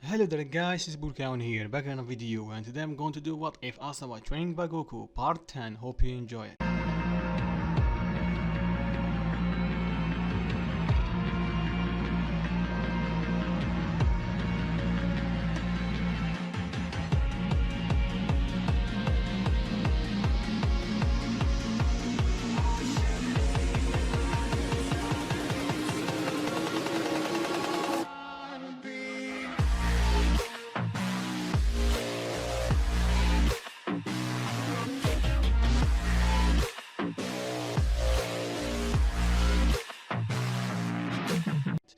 Hello there guys, it's Burkaon here, back in a video, and today I'm going to do what if Asta was trained by Goku, part 10, hope you enjoy it.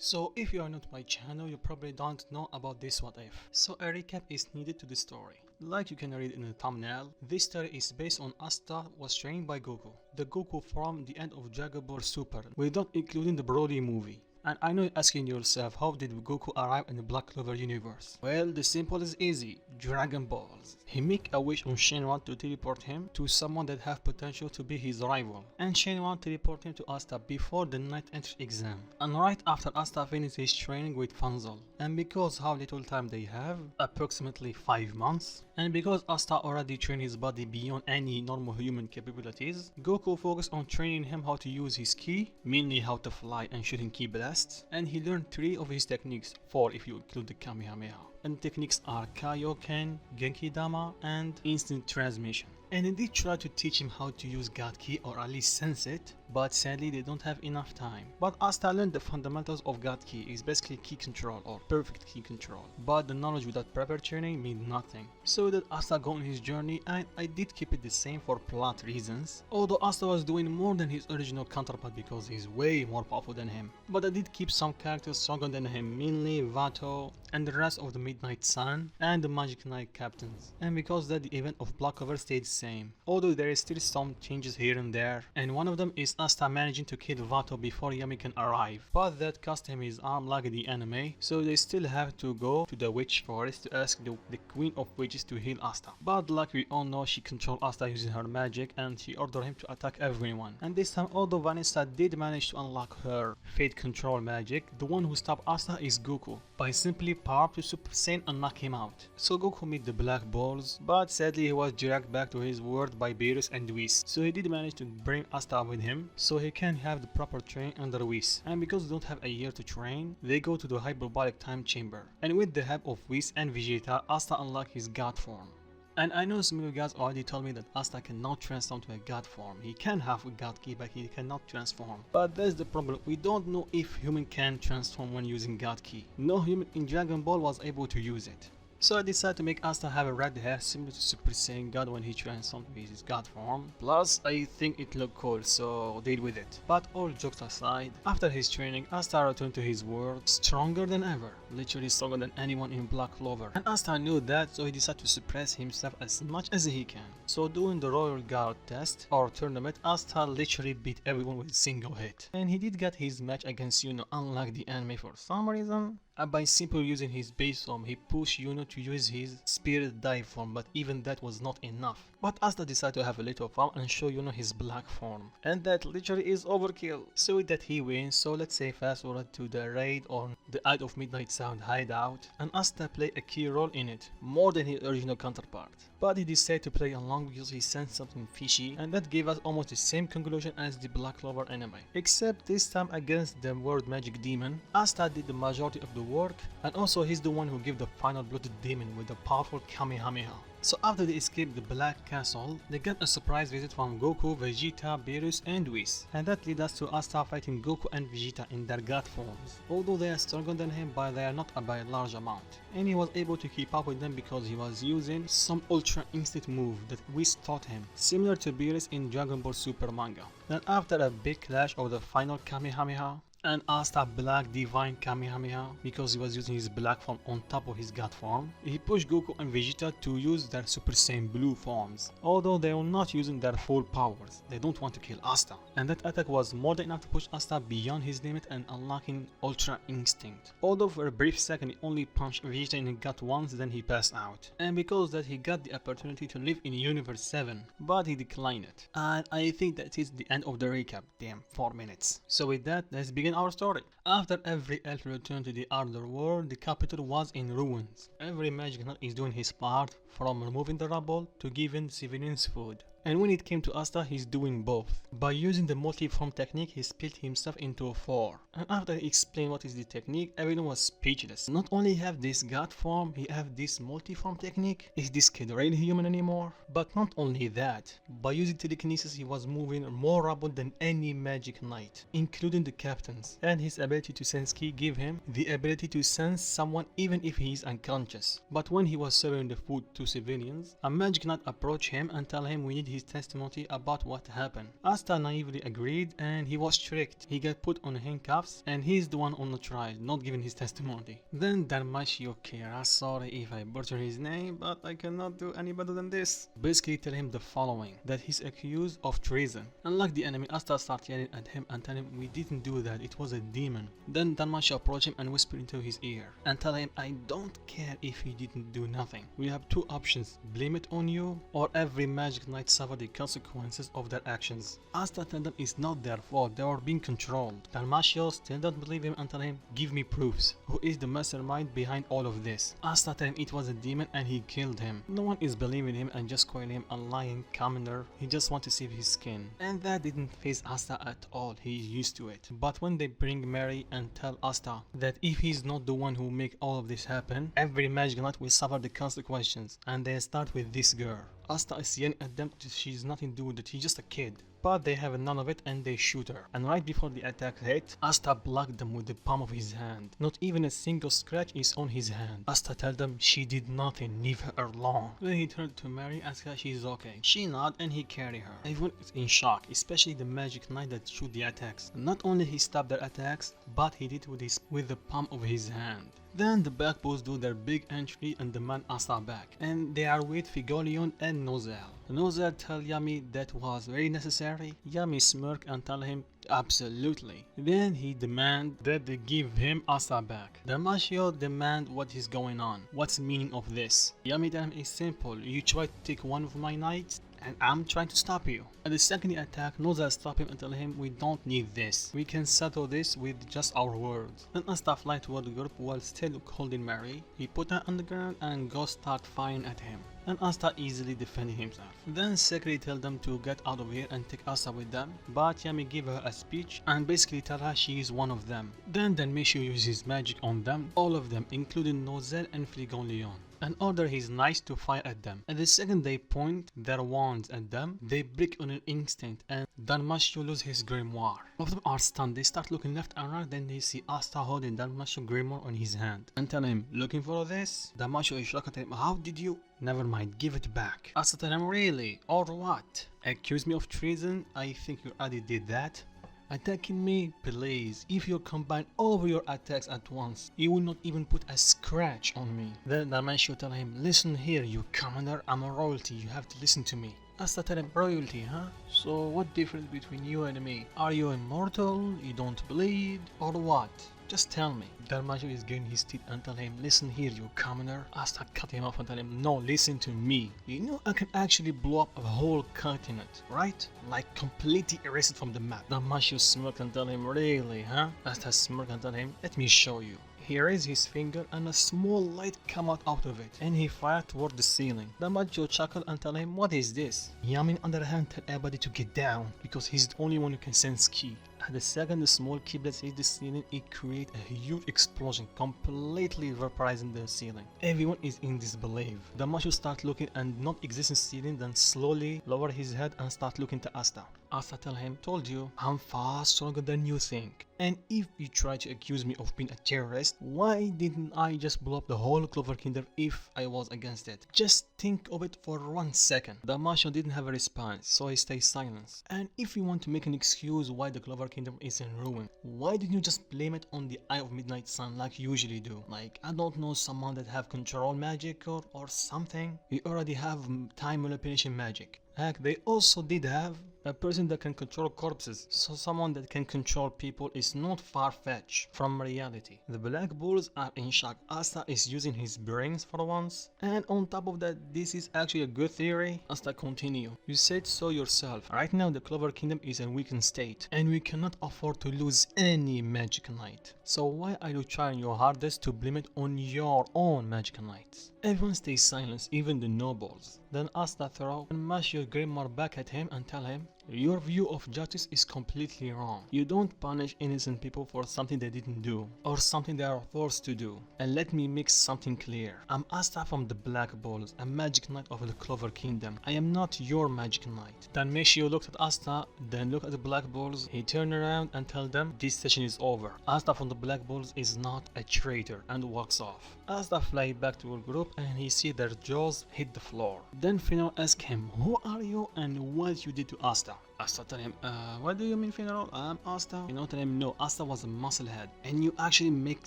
So if you are not my channel, you probably don't know about this what if. So a recap is needed to the story. Like you can read in the thumbnail, this story is based on Asta was trained by Goku. The Goku from the end of Dragon Ball Super, without including the Broly movie. And I know you're asking yourself, how did Goku arrive in the Black Clover universe? Well, the simple is easy, Dragon Balls. He make a wish on Shenron to teleport him to someone that have potential to be his rival. And Shenron teleport him to Asta before the night entry exam. And right after Asta finishes his training with Fanzal. And because how little time they have, approximately 5 months, and because Asta already trained his body beyond any normal human capabilities, Goku focused on training him how to use his ki, mainly how to fly and shooting ki blasts, and he learned 3 of his techniques, 4 if you include the Kamehameha. And the techniques are Kaioken, Genki Dama, and Instant Transmission. And they did try to teach him how to use God Ki or at least sense it, but sadly they don't have enough time. But Asta learned the fundamentals of God Ki, is basically ki control or perfect ki control. But the knowledge without proper training means nothing. So that Asta go on his journey, and I did keep it the same for plot reasons. Although Asta was doing more than his original counterpart because he's way more powerful than him. But I did keep some characters stronger than him, mainly Vato and the rest of the Midnight Sun and the Magic Knight captains. And because that the event of Black Clover stayed same, although there is still some changes here and there, and one of them is Asta managing to kill Vato before Yami can arrive, but that cost him his arm like the anime, so they still have to go to the witch forest to ask the queen of witches to heal Asta. But like we all know, she controlled Asta using her magic and she ordered him to attack everyone. And this time, although Vanessa did manage to unlock her fate control magic, the one who stopped Asta is Goku by simply power up to Super Saiyan and knock him out. So Goku made the black balls, but sadly he was dragged back to his world by Beerus and Whis. So he did manage to bring Asta with him so he can have the proper train under Whis. And because they don't have a year to train, they go to the hyperbolic time chamber. And with the help of Whis and Vegeta, Asta unlocked his god form. And I know some of you guys already told me that Asta cannot transform to a god form. He can have a god ki, but he cannot transform. But that's the problem, we don't know if human can transform when using god ki. No human in Dragon Ball was able to use it. So I decided to make Asta have a red hair similar to Super Saiyan God when he transformed with his god form. Plus, I think it looked cool, so deal with it. But all jokes aside, after his training, Asta returned to his world stronger than ever. Literally stronger than anyone in Black Clover. And Asta knew that, so he decided to suppress himself as much as he can. So doing the Royal Guard test or tournament, Asta literally beat everyone with a single hit. And he did get his match against Yuno, unlike the anime for some reason. And by simply using his base form, he pushed Yuno to use his spirit dive form, but even that was not enough. But Asta decided to have a little fun and show Yuno his black form. And that literally is overkill. So with that he wins, so let's say fast forward to the raid on the Eye of Midnight Sound hideout. And Asta played a key role in it, more than his original counterpart. But he decided to play along because he sensed something fishy, and that gave us almost the same conclusion as the Black Clover anime. Except this time against the World Magic Demon, Asta did the majority of the work, and also he's the one who gave the final blow to the demon with the powerful Kamehameha. So after they escaped the Black Castle, they got a surprise visit from Goku, Vegeta, Beerus and Whis. And that led us to Asta fighting Goku and Vegeta in their god forms. Although they are stronger than him, but they are not by a large amount. And he was able to keep up with them because he was using some Ultra Instinct move that Whis taught him, similar to Beerus in Dragon Ball Super manga. Then after a big clash of the final Kamehameha, and Asta Black Divine Kamehameha because he was using his black form on top of his god form, he pushed Goku and Vegeta to use their Super Saiyan blue forms. Although they were not using their full powers, they don't want to kill Asta. And that attack was more than enough to push Asta beyond his limit and unlocking Ultra Instinct. Although for a brief second he only punched Vegeta in the gut once, then he passed out. And because that he got the opportunity to live in Universe 7, but he declined it. And I think that is the end of the recap. Damn, 4 minutes. So with that, let's begin begin our story. After every elf returned to the other world, the capital was in ruins. Every magic knight is doing his part, from removing the rubble to giving civilians food. And when it came to Asta, he's doing both. By using the multi-form technique, he split himself into 4. And after he explained what is the technique, everyone was speechless. Not only have this god form, he have this multi-form technique. Is this kid really human anymore? But not only that, by using telekinesis, he was moving more rubble than any magic knight, including the captains. And his ability to sense ki gave him the ability to sense someone even if he is unconscious. But when he was serving the food to civilians, a magic knight approached him and tell him we need his testimony about what happened. Asta naively agreed and he was tricked. He got put on handcuffs and he's the one on the trial, not giving his testimony. Then Darmashio Kira, sorry if I butcher his name, but I cannot do any better than this, basically tell him the following, that he's accused of treason. Unlike the enemy, Asta started yelling at him and telling him we didn't do that, it was a demon. Then Darmashio approached him and whispered into his ear and tell him I don't care if he didn't do nothing. We have 2 options, blame it on you or every magic knight suffer the consequences of their actions. Asta told them it's not their fault, they are being controlled. Darmashio still don't believe him and tell him give me proofs. Who is the mastermind behind all of this? Asta told him it was a demon and he killed him. No one is believing him and just calling him a lying commoner. He just wants to save his skin. And that didn't faze Asta at all, he's used to it. But when they bring Mary and tell Asta that if he's not the one who make all of this happen, every magic knight will suffer the consequences, and they start with this girl. Asta is yelling at them that she's nothing to do with it, she's just a kid. But they have none of it and they shoot her. And right before the attack hit, Asta blocked them with the palm of his hand. Not even a single scratch is on his hand. Asta told them she did nothing, leave her alone. Then he turned to Mary, asked her she's okay. She nodded and he carried her. Everyone is in shock, especially the magic knight that shoot the attacks. Not only he stopped their attacks, but he did with the palm of his hand. Then the back boys do their big entry and demand Asta back, and they are with Figolion and Nozel. Nozel tell Yami that was very necessary. Yami smirk and tell him absolutely. Then he demand that they give him Asta back. Darmashio demand what is going on. What's the meaning of this? Yami tell him it's simple. You try to take one of my knights and I'm trying to stop you. At the second attack, Noza stop him and tell him we don't need this. We can settle this with just our words. Then Asta fly toward the group while still holding Mary. He put her on the ground and Ghost start firing at him. And Asta easily defending himself. Then Sekri tell them to get out of here and take Asta with them, but Yami give her a speech and basically tell her she is one of them. Then Danmishu uses magic on them, all of them, including Nozel and Fligon Leon, and order his knights to fire at them. And the second they point their wands at them, they break on an instant and Darmashio loses his grimoire. All of them are stunned, they start looking left and right, then they see Asta holding Darmashio grimoire on his hand and tell him, looking for this? Darmashio is shocked at him, how did you? Never mind, give it back. Asta tell him, really? Or what? Accuse me of treason? I think you already did that. Attacking me? Please, if you combine all of your attacks at once, you will not even put a scratch on me. Then Darmashio tell him, listen here you commoner, I'm a royalty, you have to listen to me. Asta tell him, royalty, huh? So what difference between you and me? Are you immortal, you don't bleed, or what? Just tell me. Darmashio is getting his teeth and tell him, listen here you commoner. Asta cut him off and tell him, no, listen to me. You know I can actually blow up a whole continent, right? Like completely erase it from the map. Darmashio smirked and tell him, really, huh? Asta smirked and tell him, let me show you. He raised his finger and a small light came out of it, and he fired toward the ceiling. Darmashio chuckled and told him, what is this? Yami on the other hand tell everybody to get down, because he's the only one who can sense ki. At the second the small keyblade hit the ceiling, it created a huge explosion, completely vaporizing the ceiling. Everyone is in disbelief. Darmashio start looking and not existing ceiling, then slowly lower his head and start looking to Asta. Asta tell him, told you, I'm far stronger than you think. And if you try to accuse me of being a terrorist, why didn't I just blow up the whole Clover Kingdom if I was against it? Just think of it for 1 second. Darmashio didn't have a response, so he stays silent. And if you want to make an excuse why the Clover Kingdom is in ruin, why didn't you just blame it on the Eye of Midnight Sun like you usually do? Like, I don't know, someone that have control magic or something? We already have time manipulation magic. Heck, they also did have A person that can control corpses, so someone that can control people is not far-fetched from reality. The black balls are in shock. Asta is using his brains for once. And on top of that, this is actually a good theory. Asta continue. You said so yourself. Right now the Clover Kingdom is in weakened state, and we cannot afford to lose any Magic Knight. So why are you trying your hardest to blame it on your own Magic Knights? Everyone stays silent, even the nobles. Then Asta throw and mash your grimoire back at him and tell him, your view of justice is completely wrong. You don't punish innocent people for something they didn't do, or something they are forced to do. And let me make something clear. I'm Asta from the Black Balls, a Magic Knight of the Clover Kingdom. I am not your Magic Knight. Then Meshio looked at Asta, then looked at the Black Balls. He turned around and told them, this session is over. Asta from the Black Balls is not a traitor, and walks off. Asta fly back to her group and he see their jaws hit the floor. Then Finaro asked him, who are you and what you did to Asta? Asta tell him, what do you mean Finaro? I'm Asta. You know, tell him, no, Asta was a musclehead. And you actually make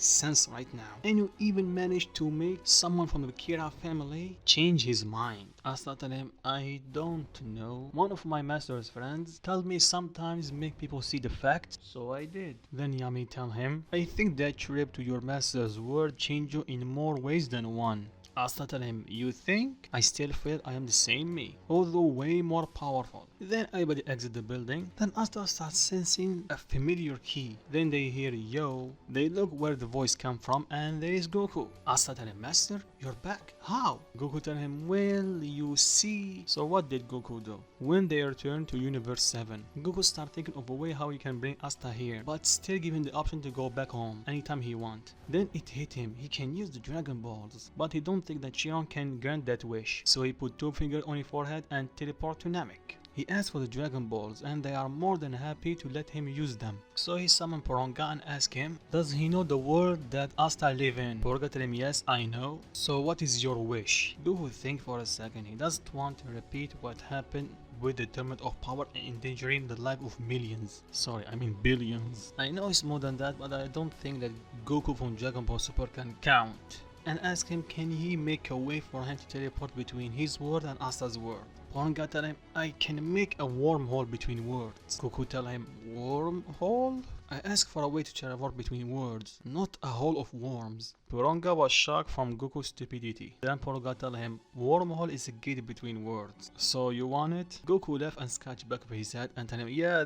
sense right now. And you even managed to make someone from the Kira family change his mind. Asta tell him, I don't know. One of my master's friends told me sometimes make people see the facts, so I did. Then Yami tell him, I think that trip to your master's world changed you in more ways than one. Asta tell him, you think? I still feel I am the same me, although way more powerful. Then everybody exit the building. Then Asta starts sensing a familiar key. Then they hear yo. They look where the voice come from and there is Goku. Asta tell him, Master, you're back. How? Goku tell him, well, you see. So what did Goku do? When they return to Universe 7, Goku start thinking of a way how he can bring Asta here, but still give him the option to go back home anytime he want. Then it hit him, he can use the Dragon Balls, but he don't think that Chiron can grant that wish. So he put two fingers on his forehead and teleport to Namek. He asked for the Dragon Balls and they are more than happy to let him use them. So he summoned Porunga and asked him, does he know the world that Asta live in? Porunga tell him, yes, I know. So what is your wish? Goku think for a second. He doesn't want to repeat what happened with the tournament of power and endangering the life of millions. Sorry, I mean billions. I know it's more than that, but I don't think that Goku from Dragon Ball Super can count. And ask him, can he make a way for him to teleport between his world and Asta's world? Porunga tell him, I can make a wormhole between worlds. Goku tell him, wormhole? I asked for a way to teleport between worlds, not a hole of worms. Porunga was shocked from Goku's stupidity. Then Porunga tell him, wormhole is a gate between worlds. So you want it? Goku left and scratched back of his head and tell him, yeah,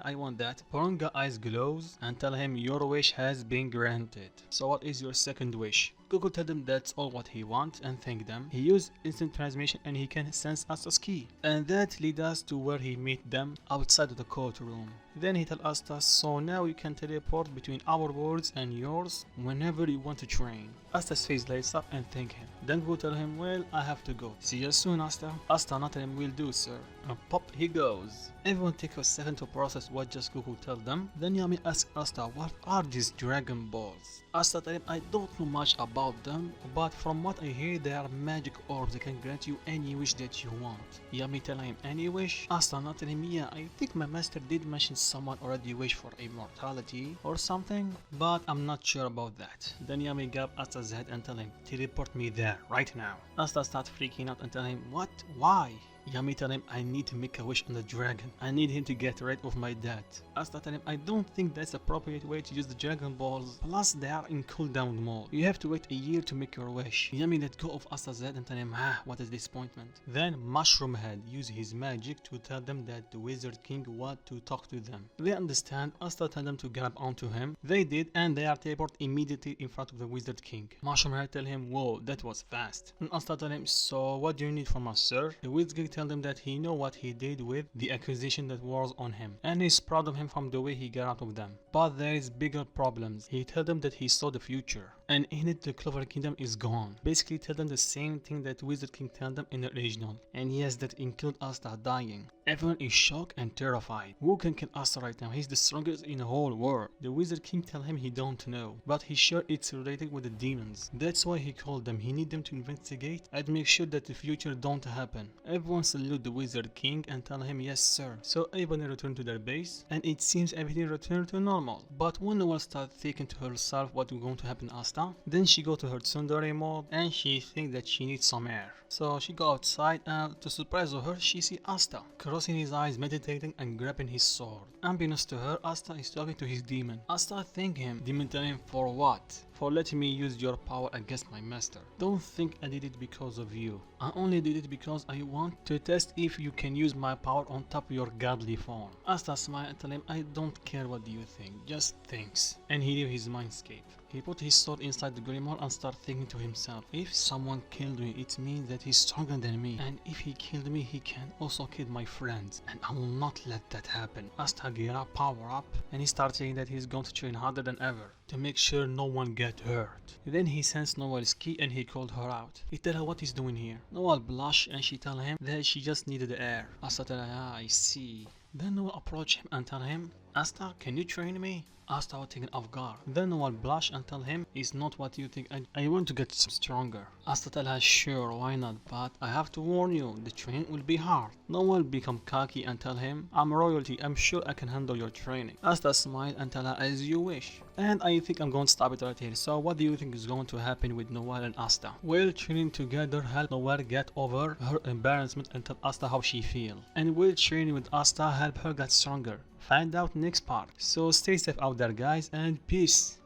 I want that. Porunga eyes glows and tell him, your wish has been granted. So what is your second wish? Goku tell them that's all what he wants and thank them. He used instant transmission and he can sense Asta's key. And that leads us to where he meet them outside of the courtroom. Then he tell Asta, so now you can teleport between our worlds and yours whenever you want to train. Asta's face lights up and thank him. Then Goku tell him, well, I have to go. See you soon, Asta. Asta not tell him, will do, sir. And pop he goes. Everyone take a second to process what just Goku tell them. Then Yami asks Asta, what are these Dragon Balls? Asta tell him, I don't know much about them, but from what I hear they are magic orbs that can grant you any wish that you want. Yami tell him, any wish? Asta not tell him, yeah, I think my master did mention someone already wish for immortality or something, but I'm not sure about that. Then Yami grab Asta's head and tell him, teleport me there right now. Asta start freaking out and tell him, what? Why? Yami tell him, I need to make a wish on the dragon. I need him to get rid of my dad. Asta tell him, I don't think that's the appropriate way to use the Dragon Balls. Plus they are in cooldown mode. You have to wait a year to make your wish. Yami let go of Asta's head and tell him, what a disappointment. Then Mushroom Head used his magic to tell them that the Wizard King want to talk to them. They understand. Asta tell them to grab onto him. They did and they are teleported immediately in front of the Wizard King. Mushroom Head tell him, whoa, that was fast. And Asta tell him, so what do you need from us, sir? The Wizard King tell them that he know what he did with the accusation that was on him and he's proud of him from the way he got out of them. But there is bigger problems. He tell them that he saw the future and in it the Clover Kingdom is gone. Basically tell them the same thing that Wizard King tell them in the original, and yes, that include Asta dying. Everyone is shocked and terrified. Who can kill Asta right now? He's the strongest in the whole world. The Wizard King tell him he don't know, but he's sure it's related with the demons. That's why he called them. He need them to investigate and make sure that the future don't happen. Everyone salute the Wizard King and tell him yes sir. So everybody return to their base and it seems everything returned to normal. But when Noelle started thinking to herself what was going to happen to Asta, Asta. Then she go to her tsundere mode and she think that she needs some air. So she go outside and to surprise of her she see Asta crossing his eyes, meditating and grabbing his sword. Unbeknownst to her, Asta is talking to his demon. Asta thank him. Demon tell him for what? For letting me use your power against my master. Don't think I did it because of you. I only did it because I want to test if you can use my power on top of your godly form. Asta smile and tell him, I don't care what you think, just thanks. And he leave his mindscape. He put his sword inside the grimoire and start thinking to himself, if someone killed me, it means that he's stronger than me. And if he killed me, he can also kill my friends. And I will not let that happen. Asta gear up, power up, and he starts saying that he's going to train harder than ever to make sure no one get hurt. Then he sensed Noel's key and he called her out. He tell her what he's doing here. Noel blush and she tell him that she just needed the air. Asta tell her, I see. Then Noel approach him and tell him, Asta, can you train me? Asta was taken off guard. Then Noel blush and tell him, it's not what you think, I want to get stronger. Asta tell her, sure, why not, but I have to warn you, the training will be hard. Noel become cocky and tell him, I'm royalty, I'm sure I can handle your training. Asta smile and tell her, as you wish. And I think I'm going to stop it right here. So what do you think is going to happen with Noel and Asta? Will training together help Noel get over her embarrassment and tell Asta how she feel? And will training with Asta help her get stronger? Find out next part. So stay safe out there guys and peace.